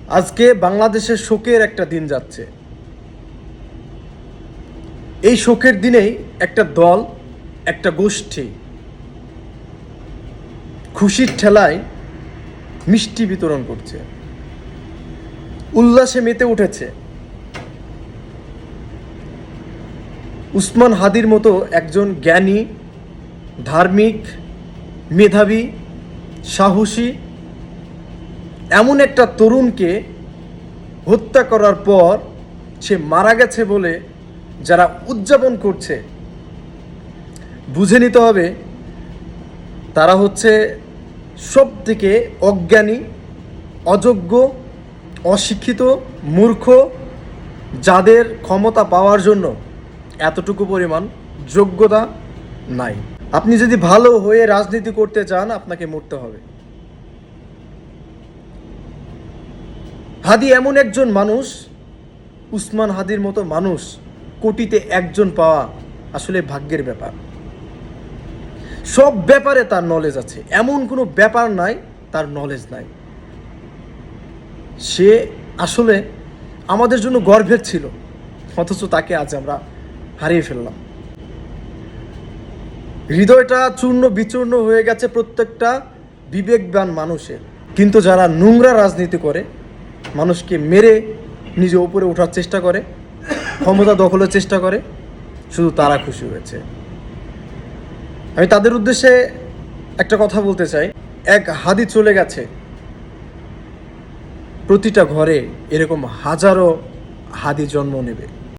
আজকে বাংলাদেশের শোকের একটা দিন যাচ্ছে। এই শোকের দিনেই একটা দল, একটা গোষ্ঠী খুশির ঠেলায় মিষ্টি বিতরণ করছে, উল্লাসে মেতে উঠেছে। উসমান হাদির মতো একজন জ্ঞানী, ধার্মিক, মেধাবী, সাহসী এমন একটা তরুণকে হত্যা করার পর সে মারা গেছে বলে যারা উদযাপন করছে, বুঝে নিতে হবে তারা হচ্ছে সব থেকে অজ্ঞানী, অযোগ্য, অশিক্ষিত, মূর্খ, যাদের ক্ষমতা পাওয়ার জন্য এতটুকু পরিমাণ যোগ্যতা নাই। আপনি যদি ভালো হয়ে রাজনীতি করতে চান, আপনাকে মরতে হবে। হাদি এমন একজন মানুষ, উসমান হাদির মতো মানুষ কোটিতে একজন পাওয়া আসলে ভাগ্যের ব্যাপার। সব ব্যাপারে তার নলেজ আছে, এমন কোনো ব্যাপার নাই তার নলেজ নাই। সে আসলে আমাদের জন্য গর্বের ছিল, অথচ তাকে আজ আমরা হারিয়ে ফেললাম। হৃদয়টা চূর্ণ বিচূর্ণ হয়ে গেছে প্রত্যেকটা বিবেকবান মানুষের। কিন্তু যারা নোংরা রাজনীতি করে, মানুষকে মেরে নিজে উপরে ওঠার চেষ্টা করে, ক্ষমতা দখলের চেষ্টা করে, শুধু তারা খুশি হয়েছে। আমি তাদের উদ্দেশ্যে একটা কথা বলতে চাই, এক হাদি চলে গেছে, প্রতিটা ঘরে এরকম হাজারো হাদি জন্ম নেবে।